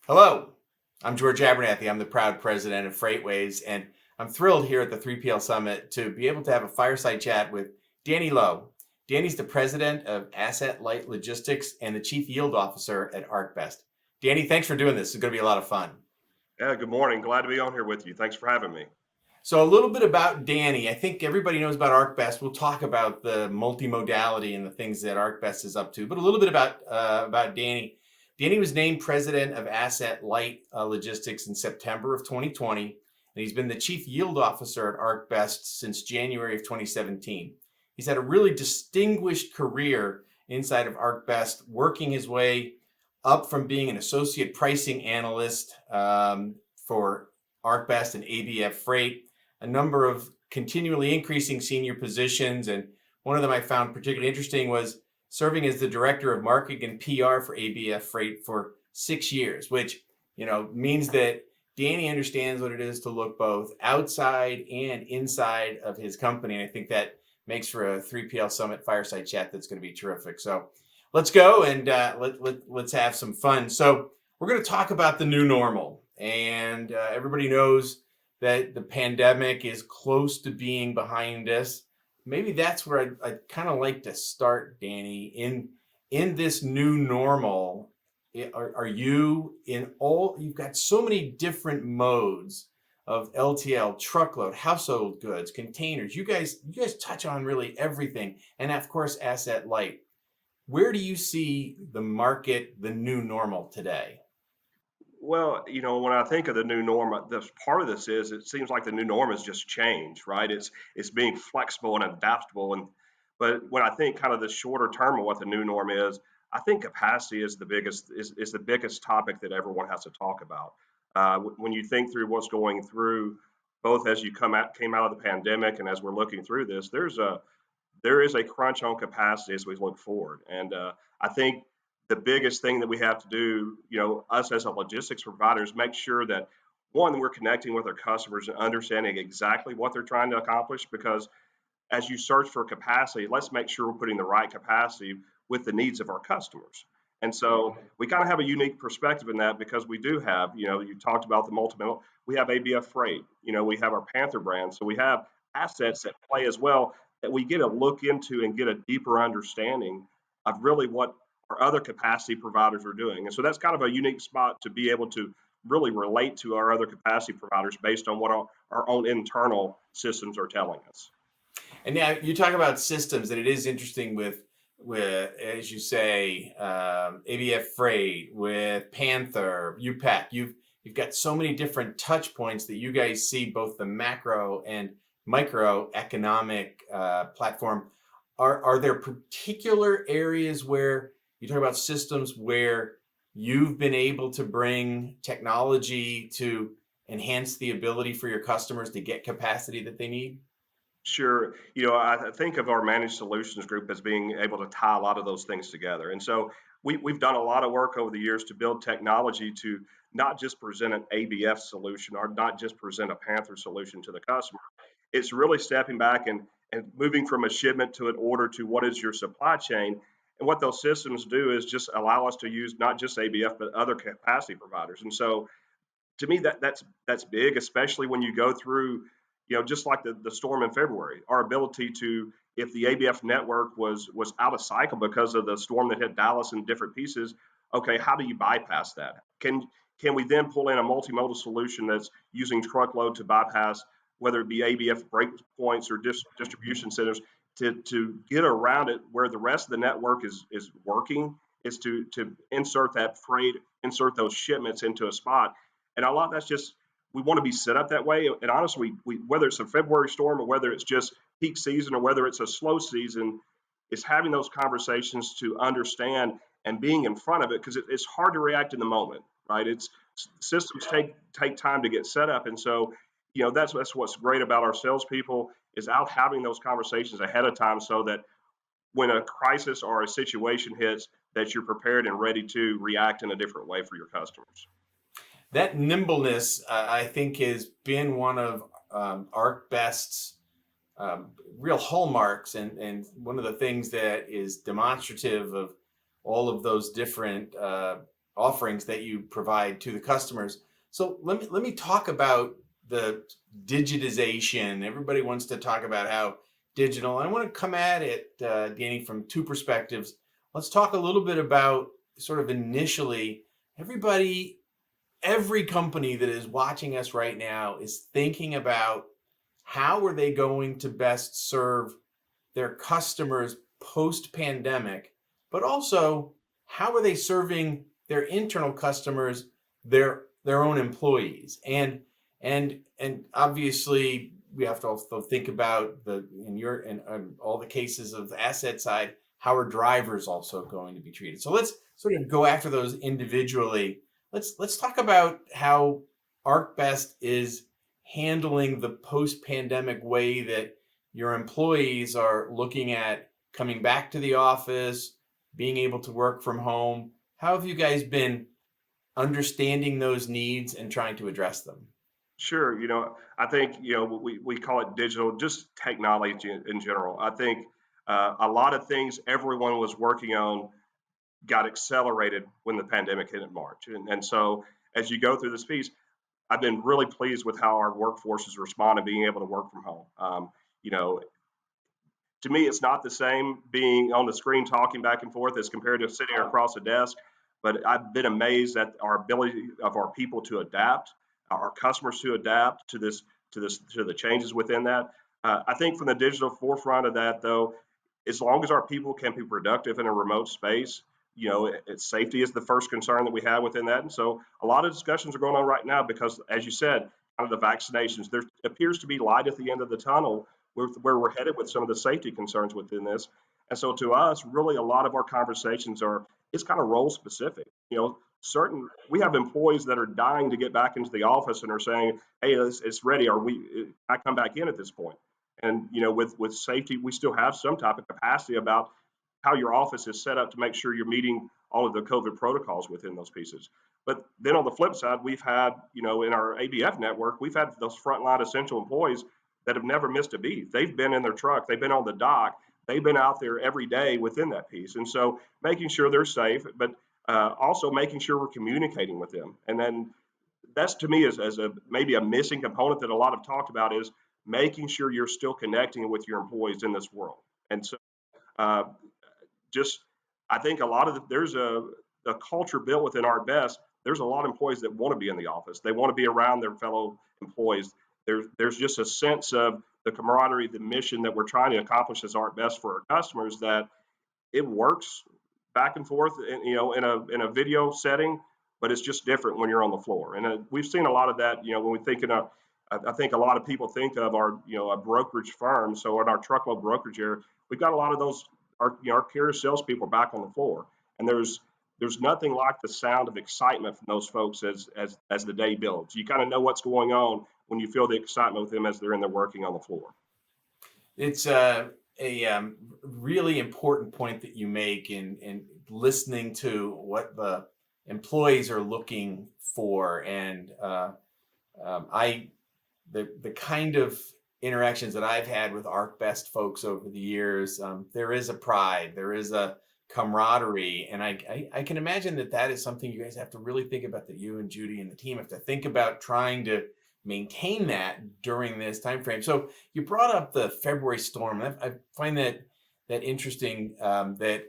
Hello, I'm George Abernathy. I'm the proud president of FreightWaves, and I'm thrilled here at the 3PL Summit to be able to have a fireside chat with Danny Loe. Danny's the president of Asset Light Logistics and the chief yield officer at ArcBest. Danny, thanks for doing this. It's going to be a lot of fun. Yeah, good morning. Glad to be on here with you. Thanks for having me. So, a little bit about Danny. I think everybody knows about ArcBest. We'll talk about the multimodality and the things that ArcBest is up to, but a little bit about Danny. Danny was named president of Asset Light Logistics in September of 2020, and he's been the chief yield officer at ArcBest since January of 2017. He's had a really distinguished career inside of ArcBest, working his way up from being an associate pricing analyst for ArcBest and ABF Freight, a number of continually increasing senior positions. And one of them I found particularly interesting was serving as the director of marketing and PR for ABF Freight for 6 years, which, means that Danny understands what it is to look both outside and inside of his company. And I think that makes for a 3PL Summit fireside chat that's going to be terrific. So let's go and let's have some fun. So we're going to talk about the new normal. And everybody knows that the pandemic is close to being behind us. Maybe that's where I'd kind of like to start, Danny. In this new normal, are you in all? You've got so many different modes of LTL, truckload, household goods, containers. You guys touch on really everything, and of course, asset light. Where do you see the market, the new normal today? Well, when I think of the new norm, this part of this is it seems like the new norm is just change, right? It's being flexible and adaptable. But when I think kind of the shorter term of what the new norm is, I think capacity is the biggest topic that everyone has to talk about. When you think through what's going through, both as you came out of the pandemic and as we're looking through this, there is a crunch on capacity as we look forward. And I think the biggest thing that we have to do, us as a logistics provider, is make sure that one, we're connecting with our customers and understanding exactly what they're trying to accomplish. Because as you search for capacity, let's make sure we're putting the right capacity with the needs of our customers. And so we kind of have a unique perspective in that because we do have, you talked about the multiple, we have ABF Freight, we have our Panther brand. So we have assets that play as well that we get a look into and get a deeper understanding of really what our other capacity providers are doing. And so that's kind of a unique spot to be able to really relate to our other capacity providers based on what our own internal systems are telling us. And now you talk about systems, and it is interesting with as you say, ABF Freight, with Panther, UPAC. You've got so many different touch points that you guys see both the macro and microeconomic platform. Are there particular areas where you talk about systems where you've been able to bring technology to enhance the ability for your customers to get capacity that they need? Sure. I think of our managed solutions group as being able to tie a lot of those things together. And so we've done a lot of work over the years to build technology to not just present an ABF solution or not just present a Panther solution to the customer. It's really stepping back and moving from a shipment to an order to what is your supply chain. And what those systems do is just allow us to use not just ABF, but other capacity providers. And so to me, that's big, especially when you go through, just like the storm in February, our ability to, if the ABF network was out of cycle because of the storm that hit Dallas in different pieces, okay, how do you bypass that? Can we then pull in a multimodal solution that's using truckload to bypass whether it be ABF break points or distribution centers to get around it where the rest of the network is working, is to insert that freight, insert those shipments into a spot. And a lot that's just, we want to be set up that way. And honestly, whether it's a February storm or whether it's just peak season or whether it's a slow season, is having those conversations to understand and being in front of it, because it's hard to react in the moment, right? It's systems take time to get set up. And so, that's what's great about our salespeople is out having those conversations ahead of time so that when a crisis or a situation hits, that you're prepared and ready to react in a different way for your customers. That nimbleness, I think, has been one of ArcBest's real hallmarks, and one of the things that is demonstrative of all of those different offerings that you provide to the customers. So let me talk about the digitization. Everybody wants to talk about how digital. I want to come at it, Danny, from two perspectives. Let's talk a little bit about sort of initially. Everybody, every company that is watching us right now is thinking about how are they going to best serve their customers post pandemic, but also how are they serving their internal customers, their own employees, and obviously we have to also think about the in all the cases of the asset side. How are drivers also going to be treated? So let's sort of go after those individually. Let's talk about how ArcBest is handling the post pandemic way that your employees are looking at coming back to the office, being able to work from home. How have you guys been understanding those needs and trying to address them? Sure. I think, we call it digital, just technology in general. I think a lot of things everyone was working on got accelerated when the pandemic hit in March. And so as you go through this piece, I've been really pleased with how our workforce has responded, being able to work from home. You know, to me, it's not the same being on the screen talking back and forth as compared to sitting across a desk. But I've been amazed at our ability of our people to adapt, our customers to adapt to the changes within that. I think from the digital forefront of that, though, as long as our people can be productive in a remote space, safety is the first concern that we have within that. And so a lot of discussions are going on right now because, as you said, kind of the vaccinations, there appears to be light at the end of the tunnel where we're headed with some of the safety concerns within this. And so to us, really a lot of our conversations are, it's kind of role specific. Certain, we have employees that are dying to get back into the office and are saying, hey, it's ready. I come back in at this point? And, with safety, we still have some type of capacity about how your office is set up to make sure you're meeting all of the COVID protocols within those pieces. But then on the flip side, we've had, in our ABF network, we've had those frontline essential employees that have never missed a beat. They've been in their truck, they've been on the dock, they've been out there every day within that piece. And so making sure they're safe, but also making sure we're communicating with them. And then that's to me is as a maybe a missing component that a lot of talked about is making sure you're still connecting with your employees in this world. And so uh, just I think a lot of there's a culture built within ArcBest. There's a lot of employees that want to be in the office. They want to be around their fellow employees. There's just a sense of the camaraderie, the mission that we're trying to accomplish as ArcBest for our customers that it works back and forth, in a video setting, but it's just different when you're on the floor. And we've seen a lot of that. When we think of, I think a lot of people think of our, a brokerage firm. So in our truckload brokerage area, we've got a lot of those our carrier salespeople back on the floor, and there's nothing like the sound of excitement from those folks as the day builds. You kind of know what's going on when you feel the excitement with them as they're in there working on the floor. It's a really important point that you make in listening to what the employees are looking for, and I the kind of interactions that I've had with ArcBest folks over the years, there is a pride, there is a camaraderie, and I can imagine that is something you guys have to really think about. That you and Judy and the team have to think about trying to maintain that during this time frame. So you brought up the February storm. I find that interesting. That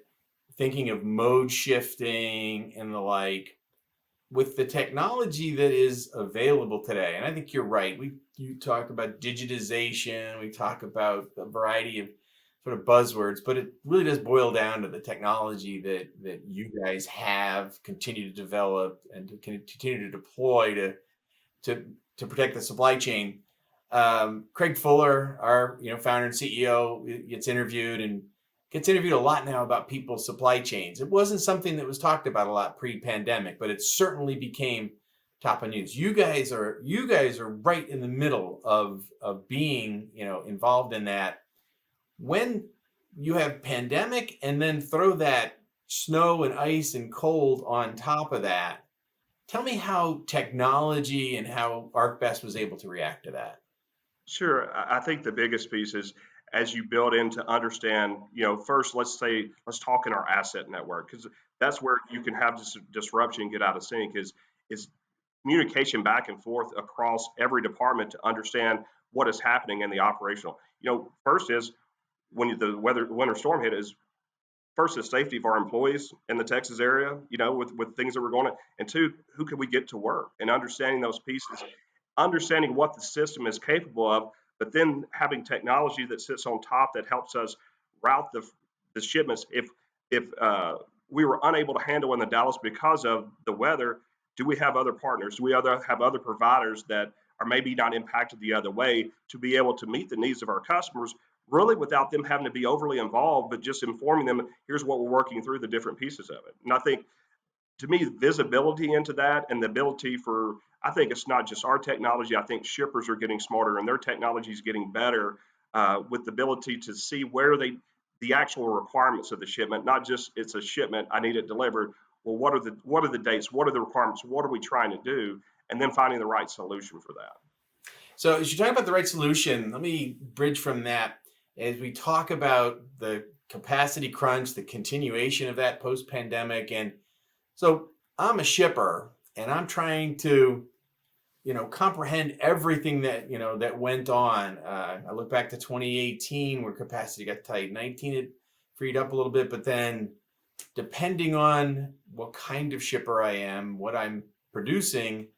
thinking of mode shifting and the like with the technology that is available today. And I think you're right. You talk about digitization. We talk about a variety of sort of buzzwords, but it really does boil down to the technology that you guys have continued to develop and to continue to deploy to to protect the supply chain. Craig Fuller, our founder and CEO, gets interviewed a lot now about people's supply chains. It wasn't something that was talked about a lot pre-pandemic, but it certainly became top of news. You guys are right in the middle of being involved in that. When you have pandemic and then throw that snow and ice and cold on top of that, tell me how technology and how ArcBest was able to react to that. Sure. I think the biggest piece is as you build in to understand, first, let's talk in our asset network, because That's where you can have this disruption, get out of sync. Is communication back and forth across every department to understand what is happening in the operational. First is when the winter storm hit is first is safety of our employees in the Texas area, with things that we're going to, and two, who can we get to work, and understanding those pieces, understanding what the system is capable of, but then having technology that sits on top that helps us route the shipments. If we were unable to handle in the Dallas because of the weather, do we have other partners? Do we have other providers that are maybe not impacted the other way to be able to meet the needs of our customers, really without them having to be overly involved, but just informing them, here's what we're working through, the different pieces of it. And I think, to me, visibility into that and the ability for, I think it's not just our technology. I think shippers are getting smarter and their technology is getting better, with the ability to see where the actual requirements of the shipment, not just it's a shipment, I need it delivered. Well, what are the dates? What are the requirements? What are we trying to do? And then finding the right solution for that. So as you talk about the right solution, let me bridge from that as we talk about the capacity crunch, the continuation of that post-pandemic. And so I'm a shipper and I'm trying to, comprehend everything that went on. I look back to 2018 where capacity got tight. 19 it freed up a little bit, but then depending on what kind of shipper I am, what I'm producing,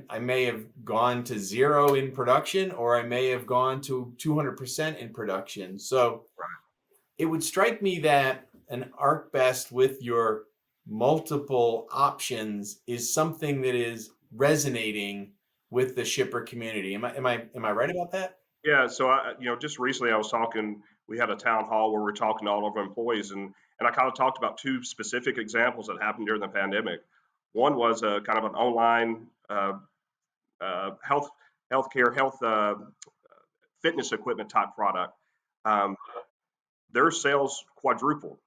I may have gone to zero in production, or I may have gone to 200% in production. So it would strike me that an ArcBest with your multiple options is something that is resonating with the shipper community. Am I right about that? Yeah, so just recently I was talking. We had a town hall where we're talking to all of our employees, and I kind of talked about two specific examples that happened during the pandemic. One was a kind of an online health fitness equipment type product. Um, their sales quadrupled.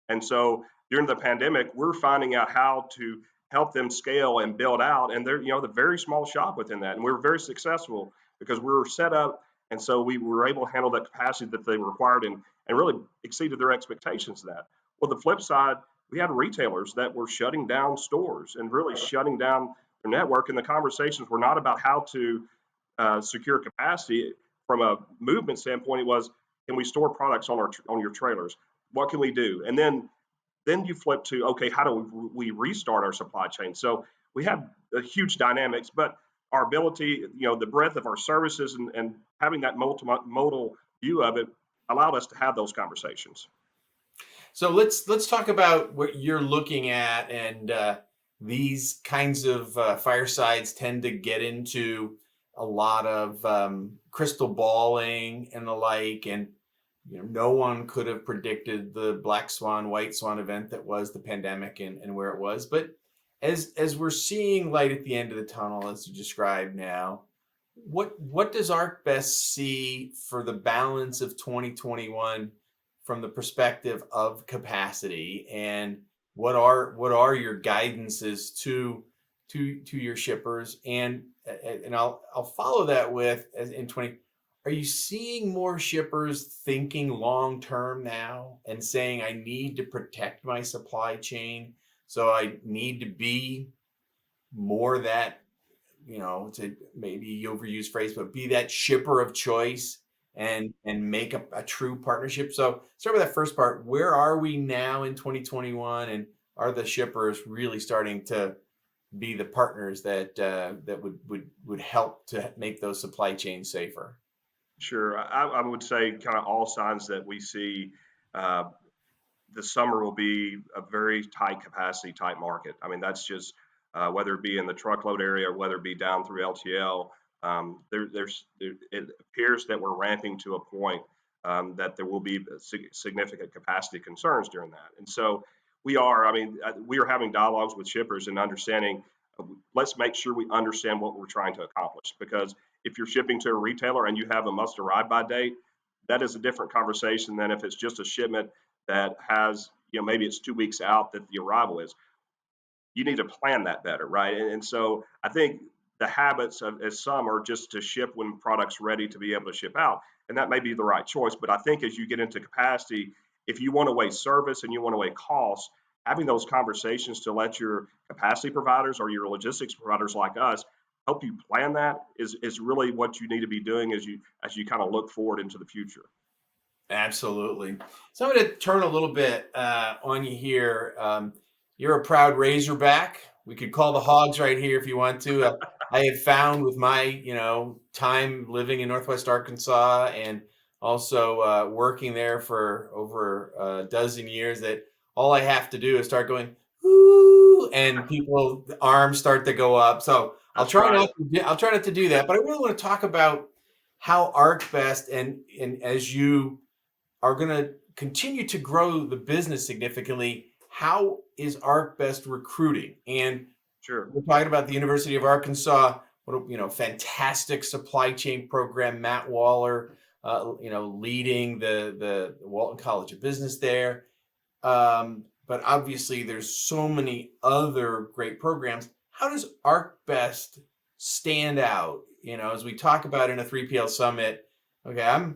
And so during the pandemic, we're finding out how to help them scale and build out. And they're, the very small shop within that. And we were very successful because we were set up. And so we were able to handle that capacity that they required, and really exceeded their expectations of that. Well, the flip side, we had retailers that were shutting down stores and really shutting down their network. And the conversations were not about how to secure capacity from a movement standpoint. It was, can we store products on your trailers? What can we do? And then you flip to, okay, how do we restart our supply chain? So we have a huge dynamics, but our ability, the breadth of our services, and having that multimodal view of it allowed us to have those conversations. So let's talk about what you're looking at, and these kinds of firesides tend to get into a lot of crystal balling and the like, and no one could have predicted the black swan, white swan event that was the pandemic, and where it was. But as we're seeing light at the end of the tunnel, as you described now, what does ArcBest see for the balance of 2021 from the perspective of capacity, and what are your guidances to your shippers? And I'll follow that with, as in 20, are you seeing more shippers thinking long term now and saying, I need to protect my supply chain, so I need to be more that, to maybe overused phrase, but be that shipper of choice, and make a true partnership? So start with that first part. Where are we now in 2021, and are the shippers really starting to be the partners that would help to make those supply chains safer? Sure. I would say kind of all signs that we see, uh, the summer will be a very tight capacity, tight market. I mean, that's just whether it be in the truckload area or whether it be down through LTL. It appears that we're ramping to a point, that there will be significant capacity concerns during that. And so we are, I mean, we are having dialogues with shippers and understanding, let's make sure we understand what we're trying to accomplish. Because if you're shipping to a retailer and you have a must arrive by date, that is a different conversation than if it's just a shipment that has, maybe it's 2 weeks out that the arrival is. You need to plan that better, right? And so I think the habits of, as some are just to ship when product's ready to be able to ship out, and that may be the right choice. But I think as you get into capacity, if you want to weigh service and you want to weigh cost, having those conversations to let your capacity providers or your logistics providers like us help you plan that is really what you need to be doing as you kind of look forward into the future. Absolutely. So I'm going to turn a little bit on you here. You're a proud Razorback. We could call the Hogs right here if you want to. I have found with my, time living in Northwest Arkansas and also working there for over a dozen years that all I have to do is start going, "Woo," and people the arms start to go up. So That's right. I'll try not to do that. But I really want to talk about how ArcBest and as you are going to continue to grow the business significantly, how is ArcBest recruiting? And Sure. we're talking about the University of Arkansas, what fantastic supply chain program. Matt Waller, leading the Walton College of Business there. But obviously, there's so many other great programs. How does ArcBest stand out? As we talk about in a 3PL summit. Okay,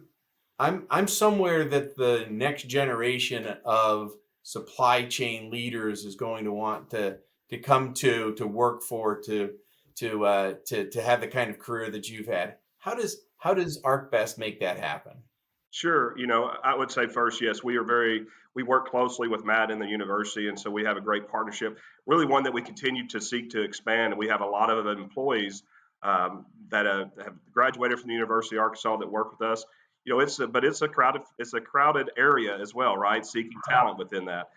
I'm somewhere that the next generation of supply chain leaders is going to want to come to work for to have the kind of career that you've had. How does ArcBest make that happen? Sure. I would say first, yes, we work closely with Matt in the university, and so we have a great partnership. Really, one that we continue to seek to expand. And we have a lot of employees that have graduated from the University of Arkansas that work with us. But it's a crowded area as well, right? Seeking talent within that.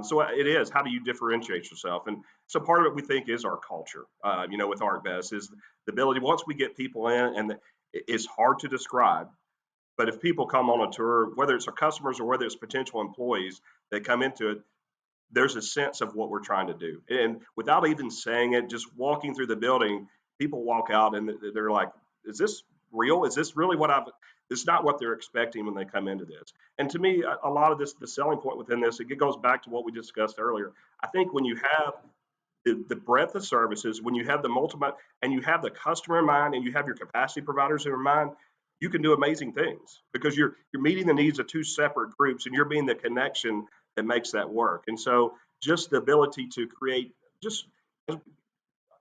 So it is. How do you differentiate yourself? And so part of it we think is our culture. With ArcBest is the ability once we get people in, and it's hard to describe, but if people come on a tour, whether it's our customers or whether it's potential employees that come into it, there's a sense of what we're trying to do. And without even saying it, just walking through the building, people walk out and they're like, is this real? Is this really what I've, it's not what they're expecting when they come into this. And to me, a lot of this, the selling point within this, it goes back to what we discussed earlier. I think when you have the breadth of services, when you have the multiple and you have the customer in mind and you have your capacity providers in mind, you can do amazing things because you're meeting the needs of two separate groups and you're being the connection that makes that work. And so just the ability to create just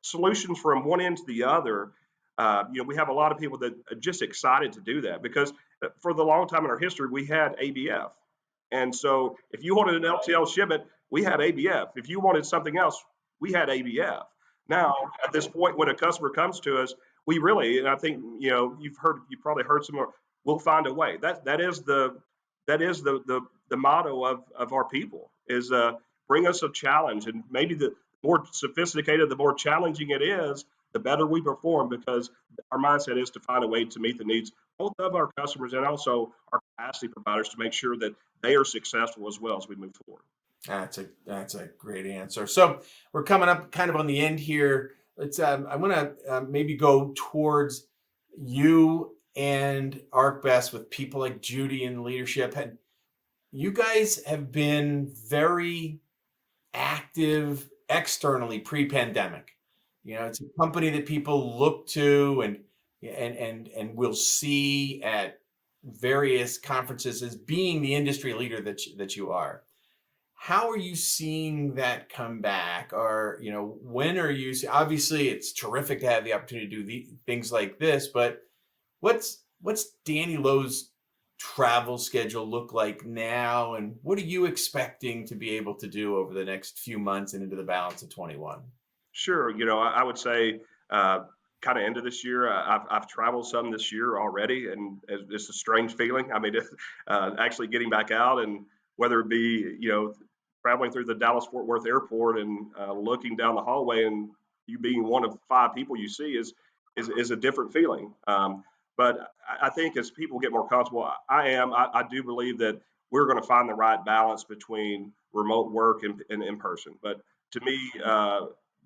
solutions from one end to the other. We have a lot of people that are just excited to do that because for the long time in our history, we had ABF. And so if you wanted an LTL shipment, we had ABF. If you wanted something else, we had ABF. Now, at this point, when a customer comes to us, we really, and I think, you've probably heard some more, we'll find a way. That is the motto of our people is bring us a challenge. And maybe the more sophisticated, the more challenging it is, the better we perform because our mindset is to find a way to meet the needs both of our customers and also our capacity providers to make sure that they are successful as well as we move forward. That's a great answer. So we're coming up kind of on the end here. Let's I want to maybe go towards you and ArcBest with people like Judy in leadership. And you guys have been very active externally pre-pandemic. It's a company that people look to and will see at various conferences as being the industry leader that you are. How are you seeing that come back? Or, when are you, obviously it's terrific to have the opportunity to do things like this, but what's Danny Loe's travel schedule look like now? And what are you expecting to be able to do over the next few months and into the balance of 21? Sure. I would say kind of into this year, I've traveled some this year already, and it's a strange feeling. I mean, actually getting back out and whether it be, traveling through the Dallas Fort Worth airport and looking down the hallway and you being one of five people you see is a different feeling. But I think as people get more comfortable, I do believe that we're going to find the right balance between remote work and in person. But to me,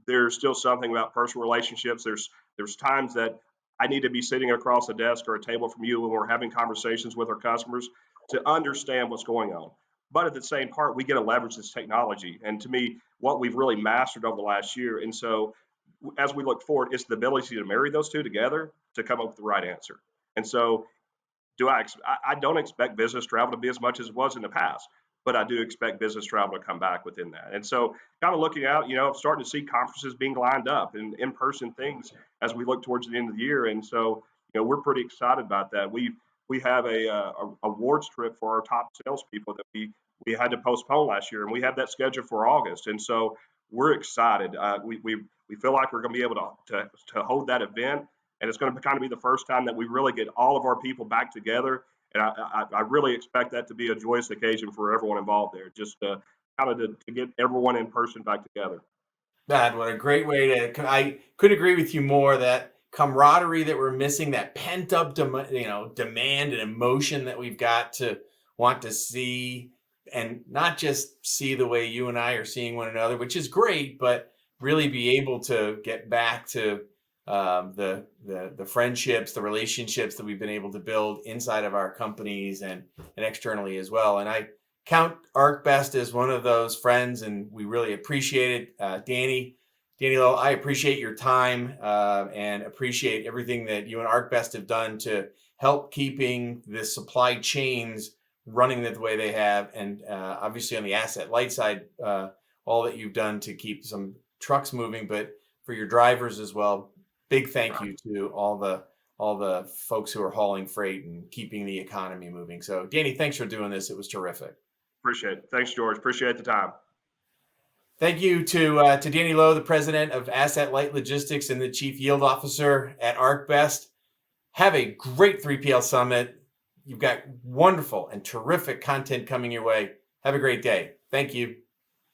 there's still something about personal relationships. There's times that I need to be sitting across a desk or a table from you when we're having conversations with our customers to understand what's going on. But at the same part, we get to leverage this technology. And to me, what we've really mastered over the last year. And so as we look forward, it's the ability to marry those two together to come up with the right answer. And so I don't expect business travel to be as much as it was in the past, but I do expect business travel to come back within that. And so, kind of looking out, starting to see conferences being lined up and in-person things as we look towards the end of the year. And so, we're pretty excited about that. We have a awards trip for our top salespeople that we had to postpone last year, and we have that scheduled for August. And so, we're excited. We feel like we're going to be able to hold that event, and it's going to kind of be the first time that we really get all of our people back together. And I really expect that to be a joyous occasion for everyone involved there, just kind of to get everyone in person back together. God, what a great way to. I could agree with you more. That camaraderie that we're missing, that pent up, demand and emotion that we've got to want to see, and not just see the way you and I are seeing one another, which is great, but really be able to get back to the friendships, the relationships that we've been able to build inside of our companies and externally as well. And I count ArcBest as one of those friends, and we really appreciate it. Danny Loe, I appreciate your time and appreciate everything that you and ArcBest have done to help keeping the supply chains running the way they have, and obviously on the asset light side, all that you've done to keep some trucks moving, but for your drivers as well. Big thank you to all the folks who are hauling freight and keeping the economy moving. So, Danny, thanks for doing this. It was terrific. Appreciate it. Thanks, George. Appreciate the time. Thank you to Danny Loe, the president of Asset Light Logistics and the chief yield officer at ArcBest. Have a great 3PL summit. You've got wonderful and terrific content coming your way. Have a great day. Thank you.